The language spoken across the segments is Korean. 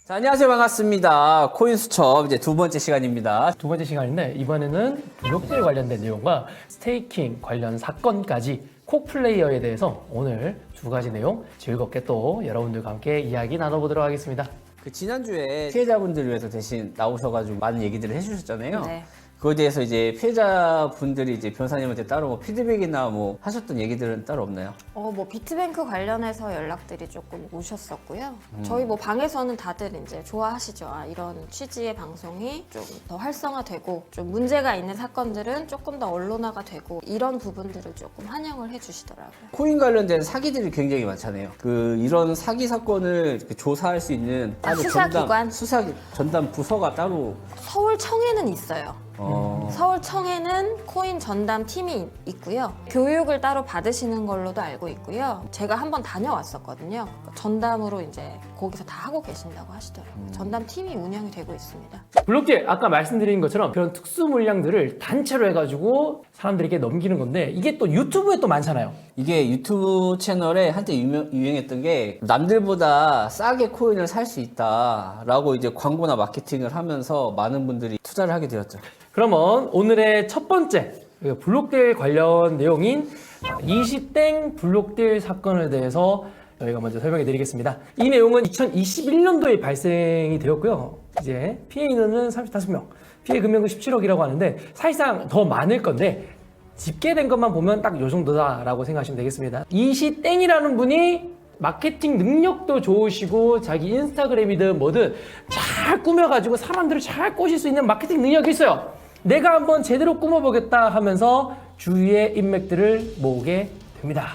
자, 안녕하세요. 반갑습니다. 코인 수첩 이제 두 번째 시간입니다. 두 번째 시간인데 이번에는 블록체인 관련된 내용과 스테이킹 관련 사건까지 콕플레이어에 대해서 오늘 두 가지 내용 즐겁게 또 여러분들과 함께 이야기 나눠보도록 하겠습니다. 그 지난주에 피해자분들을 위해서 대신 나오셔가지고 많은 얘기들을 해주셨잖아요. 네. 그거에 대해서 이제 피해자분들이 이제 변호사님한테 따로 뭐 피드백이나 뭐 하셨던 얘기들은 따로 없나요? 뭐 비트뱅크 관련해서 연락들이 조금 오셨었고요. 저희 뭐 방에서는 다들 이제 좋아하시죠. 이런 취지의 방송이 좀 더 활성화되고 좀 문제가 있는 사건들은 조금 더 언론화가 되고 이런 부분들을 조금 환영을 해주시더라고요. 코인 관련된 사기들이 굉장히 많잖아요. 이런 사기 사건을 조사할 수 있는 따로 수사기관? 수사 전담 부서가 따로 서울청에는 있어요. 서울청에는 코인 전담 팀이 있고요. 교육을 따로 받으시는 걸로도 알고 있고요. 제가 한번 다녀왔었거든요. 전담으로 이제 거기서 다 하고 계신다고 하시더라고요. 전담 팀이 운영이 되고 있습니다. 블록체인 아까 말씀드린 것처럼 그런 특수 물량들을 단체로 해가지고 사람들에게 넘기는 건데 이게 또 유튜브에 또 많잖아요. 이게 유튜브 채널에 한때 유행했던 게 남들보다 싸게 코인을 살 수 있다라고 이제 광고나 마케팅을 하면서 많은 분들이 투자를 하게 되었죠. 그러면 오늘의 첫 번째 블록딜 관련 내용인 이시땡 블록딜 사건에 대해서 저희가 먼저 설명해 드리겠습니다. 이 내용은 2021년도에 발생이 되었고요. 이제 피해 인원은 35명, 피해 금액은 17억이라고 하는데 사실상 더 많을 건데 집계된 것만 보면 딱 요 정도다라고 생각하시면 되겠습니다. 이시땡이라는 분이 마케팅 능력도 좋으시고 자기 인스타그램이든 뭐든 잘 꾸며가지고 사람들을 잘 꼬실 수 있는 마케팅 능력이 있어요. 내가 한번 제대로 꾸며보겠다 하면서 주위의 인맥들을 모으게 됩니다.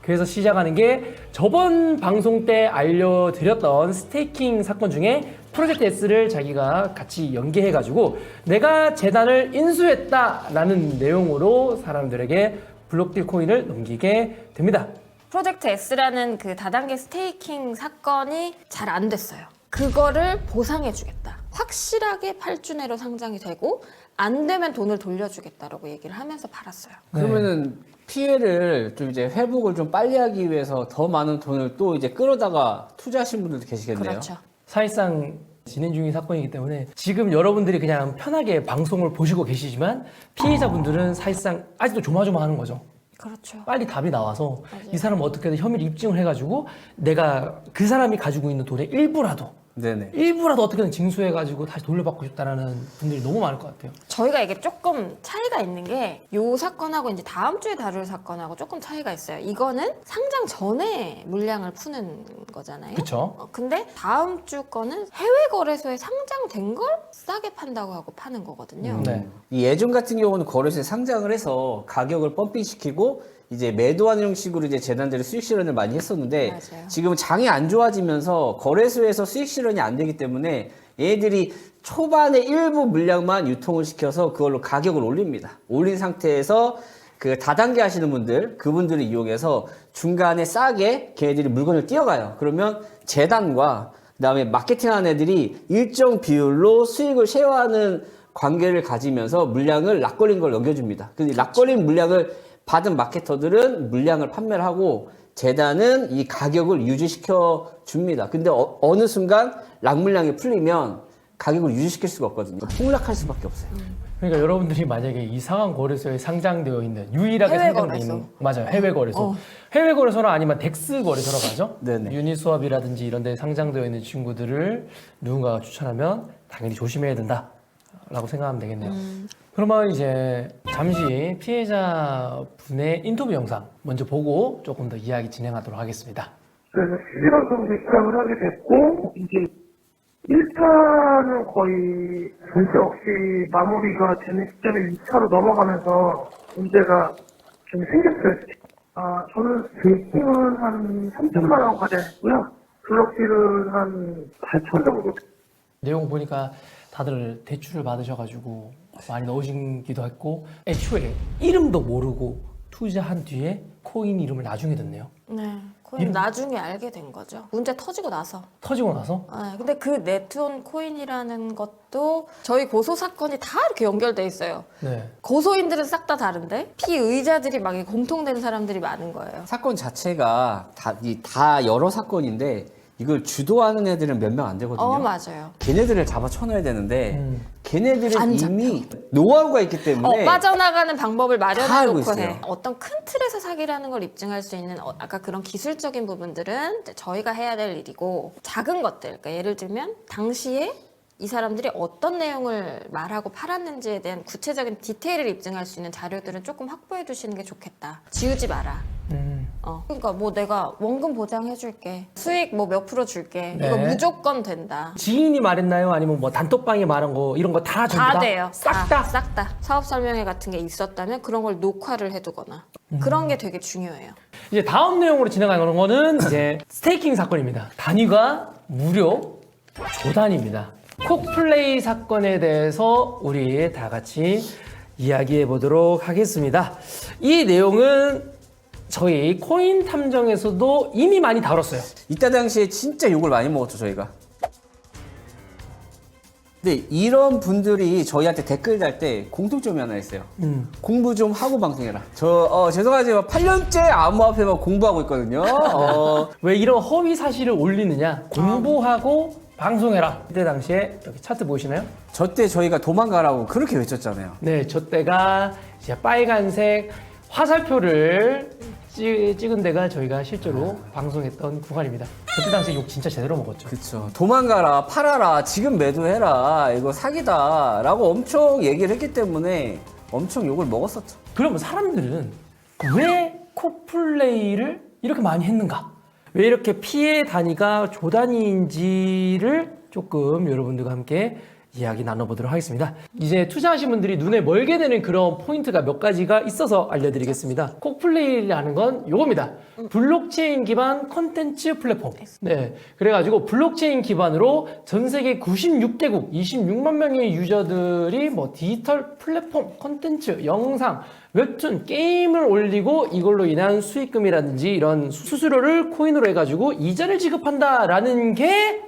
그래서 시작하는 게 저번 방송 때 알려드렸던 스테이킹 사건 중에 프로젝트 S를 자기가 같이 연계해가지고 내가 재단을 인수했다라는 내용으로 사람들에게 블록딜 코인을 넘기게 됩니다. 프로젝트 S라는 그 다단계 스테이킹 사건이 잘 안 됐어요. 그거를 보상해주겠다. 확실하게 8주 내로 상장이 되고 안 되면 돈을 돌려주겠다라고 얘기를 하면서 팔았어요. 그러면은 피해를 좀 이제 회복을 좀 빨리 하기 위해서 더 많은 돈을 또 이제 끌어다가 투자하신 분들도 계시겠네요. 그렇죠. 사실상 진행 중인 사건이기 때문에 지금 여러분들이 그냥 편하게 방송을 보시고 계시지만 피해자분들은 사실상 아직도 조마조마하는 거죠. 그렇죠. 빨리 답이 나와서 맞아요. 이 사람 어떻게든 혐의를 입증을 해가지고 내가 그 사람이 가지고 있는 돈의 일부라도 어떻게든 징수해가지고 다시 돌려받고 싶다라는 분들이 너무 많을 것 같아요. 저희가 이게 조금 차이가 있는 게 이 사건하고 이제 다음 주에 다룰 사건하고 조금 차이가 있어요. 이거는 상장 전에 물량을 푸는 거잖아요. 그쵸? 근데 다음 주 거는 해외 거래소에 상장된 걸 싸게 판다고 하고 파는 거거든요. 네. 이 예전 같은 경우는 거래소에 상장을 해서 가격을 펌핑시키고 이제 매도하는 형식으로 이제 재단들이 수익 실현을 많이 했었는데 맞아요. 지금 장이 안 좋아지면서 거래소에서 수익 실현이 안 되기 때문에 얘들이 초반에 일부 물량만 유통을 시켜서 그걸로 가격을 올립니다. 올린 상태에서 그 다단계 하시는 분들, 그분들을 이용해서 중간에 싸게 걔네들이 물건을 띄어가요. 그러면 재단과 그다음에 마케팅하는 애들이 일정 비율로 수익을 쉐어하는 관계를 가지면서 물량을 락걸린 걸 넘겨줍니다. 근데 락걸린 물량을 받은 마케터들은 물량을 판매를 하고 재단은 이 가격을 유지시켜 줍니다. 근데 어느 순간 락 물량이 풀리면 가격을 유지시킬 수가 없거든요. 폭락할 수밖에 없어요. 그러니까 여러분들이 만약에 이상한 거래소에 상장되어 있는 유일하게 해외 상장되어 거래소. 있는 맞아요 해외 거래소 해외 거래소나 아니면 덱스 거래소라고 하죠. 네네. 유니스왑이라든지 이런 데 상장되어 있는 친구들을 누군가가 추천하면 당연히 조심해야 된다라고 생각하면 되겠네요. 그러면 이제 잠시 피해자분의 인터뷰 영상 먼저 보고 조금 더 이야기 진행하도록 하겠습니다. 그래서 11월 정도 시작을 하게 됐고, 이제 1차는 거의 문제 없이 마무리가 되는 시점에 2차로 넘어가면서 문제가 좀 생겼어요. 저는 스테이킹은 한 3천만 원까지 했고요. 블록딜은 한 8천 정도. 내용 보니까 다들 대출을 받으셔가지고 많이 넣으시기도 했고 애초에 이름도 모르고 투자한 뒤에 코인 이름을 나중에 듣네요. 네. 코인 나중에 알게 된 거죠. 문제 터지고 나서. 터지고 나서 근데 그 네트온 코인이라는 것도 저희 고소 사건이 다 이렇게 연결돼 있어요. 네. 고소인들은 싹 다 다른데 피의자들이 막 공통된 사람들이 많은 거예요. 사건 자체가 다 여러 사건인데 이걸 주도하는 애들은 몇 명 안 되거든요. 맞아요. 걔네들을 잡아 쳐놔야 되는데 걔네들은 안 잡혀. 이미 노하우가 있기 때문에 빠져나가는 방법을 다 알고 마련해놓고 있어요. 해. 어떤 큰 틀에서 사기라는 걸 입증할 수 있는 아까 그런 기술적인 부분들은 이제 저희가 해야 될 일이고, 작은 것들, 그러니까 예를 들면 당시에 이 사람들이 어떤 내용을 말하고 팔았는지에 대한 구체적인 디테일을 입증할 수 있는 자료들은 조금 확보해 두시는 게 좋겠다. 지우지 마라. 그러니까 뭐 내가 원금 보장해줄게, 수익 뭐 몇 프로 줄게, 네. 이거 무조건 된다. 지인이 말했나요? 아니면 뭐 단톡방에 말한 거 이런 거 다 전부 다 다? 돼요. 싹 다? 싹 다. 사업 설명회 같은 게 있었다면 그런 걸 녹화를 해두거나 그런 게 되게 중요해요. 이제 다음 내용으로 지나가는 거는 이제 스테이킹 사건입니다. 단위가 무려 조단입니다. 콕플레이 사건에 대해서 우리 다 같이 이야기해 보도록 하겠습니다. 이 내용은 저희 코인 탐정에서도 이미 많이 다뤘어요. 이때 당시에 진짜 욕을 많이 먹었죠, 저희가. 근데 이런 분들이 저희한테 댓글 달 때 공통점이 하나 있어요. 공부 좀 하고 방송해라. 죄송하지만 8년째 암호화폐만 공부하고 있거든요. 왜 이런 허위 사실을 올리느냐? 공부하고 방송해라. 그때 당시에 여기 차트 보이시나요? 저 때 저희가 도망가라고 그렇게 외쳤잖아요. 네, 저 때가 이제 빨간색 화살표를 찍은 데가 저희가 실제로 방송했던 구간입니다. 그때 당시 욕 진짜 제대로 먹었죠. 그쵸. 도망가라, 팔아라, 지금 매도해라, 이거 사기다 라고 엄청 얘기를 했기 때문에 엄청 욕을 먹었었죠. 그러면 사람들은 왜 코플레이를 이렇게 많이 했는가? 왜 이렇게 피해 단위가 조 단위인지를 조금 여러분들과 함께 이야기 나눠보도록 하겠습니다. 이제 투자하신 분들이 눈에 멀게 되는 그런 포인트가 몇 가지가 있어서 알려드리겠습니다. 콕플레이라는 건 요겁니다. 블록체인 기반 컨텐츠 플랫폼. 네, 그래가지고 블록체인 기반으로 전 세계 96개국 26만 명의 유저들이 뭐 디지털 플랫폼, 컨텐츠, 영상, 웹툰, 게임을 올리고 이걸로 인한 수익금이라든지 이런 수수료를 코인으로 해가지고 이자를 지급한다라는 게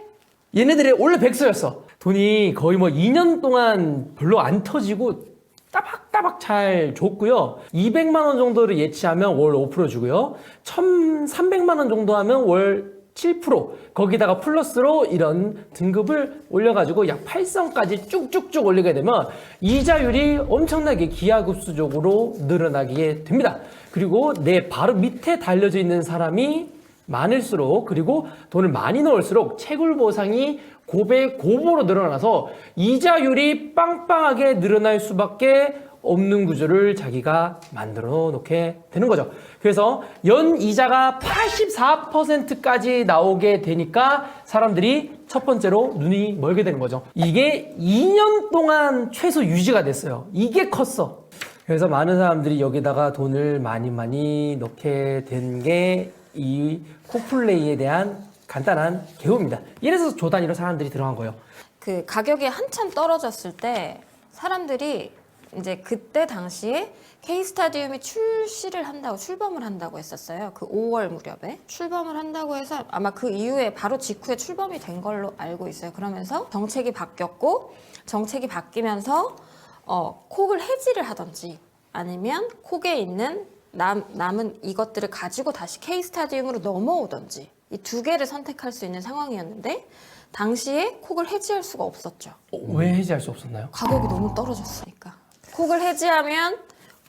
얘네들의 원래 백서였어. 돈이 거의 뭐 2년 동안 별로 안 터지고 따박따박 잘 줬고요. 200만 원 정도를 예치하면 월 5% 주고요. 1,300만 원 정도 하면 월 7%, 거기다가 플러스로 이런 등급을 올려가지고 약 8성까지 쭉쭉쭉 올리게 되면 이자율이 엄청나게 기하급수적으로 늘어나게 됩니다. 그리고 내 바로 밑에 달려져 있는 사람이 많을수록, 그리고 돈을 많이 넣을수록 채굴 보상이 고보로 늘어나서 이자율이 빵빵하게 늘어날 수밖에 없는 구조를 자기가 만들어 놓게 되는 거죠. 그래서 연 이자가 84%까지 나오게 되니까 사람들이 첫 번째로 눈이 멀게 되는 거죠. 이게 2년 동안 최소 유지가 됐어요. 이게 컸어. 그래서 많은 사람들이 여기다가 돈을 많이 넣게 된 게 이 콕플레이에 대한 간단한 개요입니다. 이래서 조 단위로 사람들이 들어간 거예요. 그 가격이 한참 떨어졌을 때 사람들이 이제 그때 당시에 K스타디움이 출범을 한다고 했었어요. 그 5월 무렵에 출범을 한다고 해서 아마 그 이후에 바로 직후에 출범이 된 걸로 알고 있어요. 그러면서 정책이 바뀌었고, 정책이 바뀌면서 콕을 해지를 하든지 아니면 콕에 있는 남은 이것들을 가지고 다시 K스타디움으로 넘어오든지 이 두 개를 선택할 수 있는 상황이었는데 당시에 콕을 해지할 수가 없었죠. 왜 해지할 수 없었나요? 가격이 너무 떨어졌으니까. 콕을 해지하면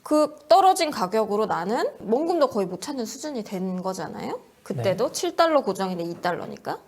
그 떨어진 가격으로 나는 원금도 거의 못 찾는 수준이 된 거잖아요. 그때도 7달러 고정인데 2달러니까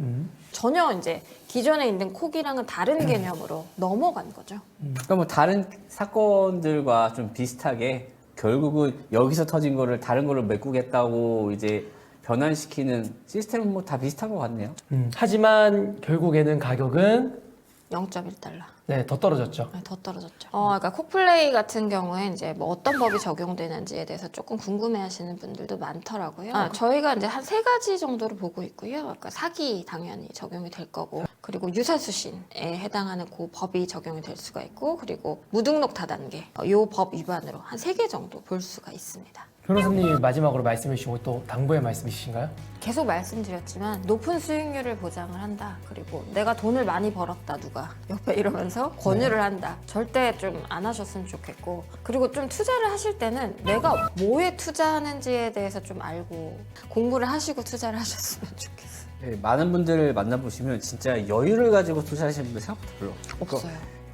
전혀 이제 기존에 있는 콕이랑은 다른 개념으로 넘어간 거죠. 그러니까 뭐 다른 사건들과 좀 비슷하게 결국은 여기서 터진 거를 다른 걸로 메꾸겠다고 이제 변환시키는 시스템은 뭐 다 비슷한 것 같네요. 하지만 결국에는 가격은 0.1달러. 네, 더 떨어졌죠. 더 떨어졌죠. 그러니까 콕플레이 같은 경우에 이제 뭐 어떤 법이 적용되는지에 대해서 조금 궁금해하시는 분들도 많더라고요. 저희가 이제 한 3가지 정도를 보고 있고요. 그러니까 사기 당연히 적용이 될 거고, 그리고 유사수신에 해당하는 그 법이 적용이 될 수가 있고, 그리고 무등록 다단계 이 법 위반으로 한 3개 정도 볼 수가 있습니다. 변호사님이 마지막으로 말씀해 주신 것도 당부의 말씀이신가요? 계속 말씀드렸지만 높은 수익률을 보장을 한다. 그리고 내가 돈을 많이 벌었다 누가 옆에 이러면서 권유를 한다. 절대 좀 안 하셨으면 좋겠고, 그리고 좀 투자를 하실 때는 내가 뭐에 투자하는지에 대해서 좀 알고 공부를 하시고 투자를 하셨으면 좋겠어요. 네, 많은 분들을 만나보시면 진짜 여유를 가지고 투자하시는 분들 생각보다 별로 없어요.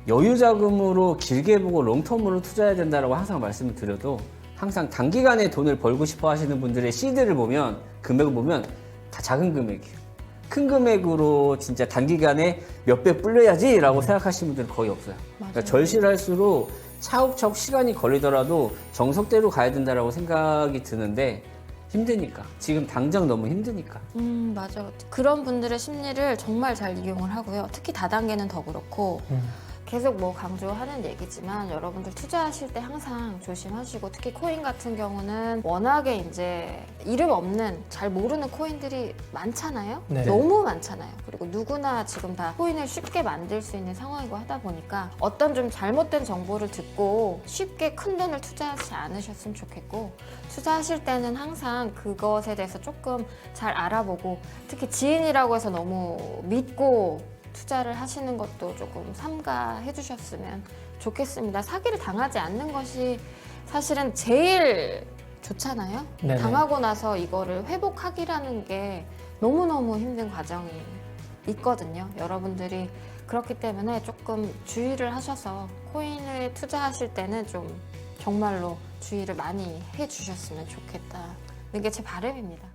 여유 자금으로 길게 보고 롱텀으로 투자해야 된다고 항상 말씀을 드려도 항상 단기간에 돈을 벌고 싶어 하시는 분들의 시드를 보면 금액을 보면 다 작은 금액이에요. 큰 금액으로 진짜 단기간에 몇 배 불려야지 라고 생각하시는 분들은 거의 없어요. 그러니까 절실할수록 차곡차곡 시간이 걸리더라도 정석대로 가야 된다라고 생각이 드는데 힘드니까. 지금 당장 너무 힘드니까. 맞아. 그런 분들의 심리를 정말 잘 이용을 하고요. 특히 다단계는 더 그렇고 계속 뭐 강조하는 얘기지만 여러분들 투자하실 때 항상 조심하시고 특히 코인 같은 경우는 워낙에 이제 이름 없는 잘 모르는 코인들이 많잖아요. 네. 너무 많잖아요. 그리고 누구나 지금 다 코인을 쉽게 만들 수 있는 상황이고 하다 보니까 어떤 좀 잘못된 정보를 듣고 쉽게 큰 돈을 투자하지 않으셨으면 좋겠고 투자하실 때는 항상 그것에 대해서 조금 잘 알아보고 특히 지인이라고 해서 너무 믿고 투자를 하시는 것도 조금 삼가해 주셨으면 좋겠습니다. 사기를 당하지 않는 것이 사실은 제일 좋잖아요. 네네. 당하고 나서 이거를 회복하기라는 게 너무너무 힘든 과정이 있거든요. 여러분들이 그렇기 때문에 조금 주의를 하셔서 코인을 투자하실 때는 좀 정말로 주의를 많이 해 주셨으면 좋겠다. 이게 제 바람입니다.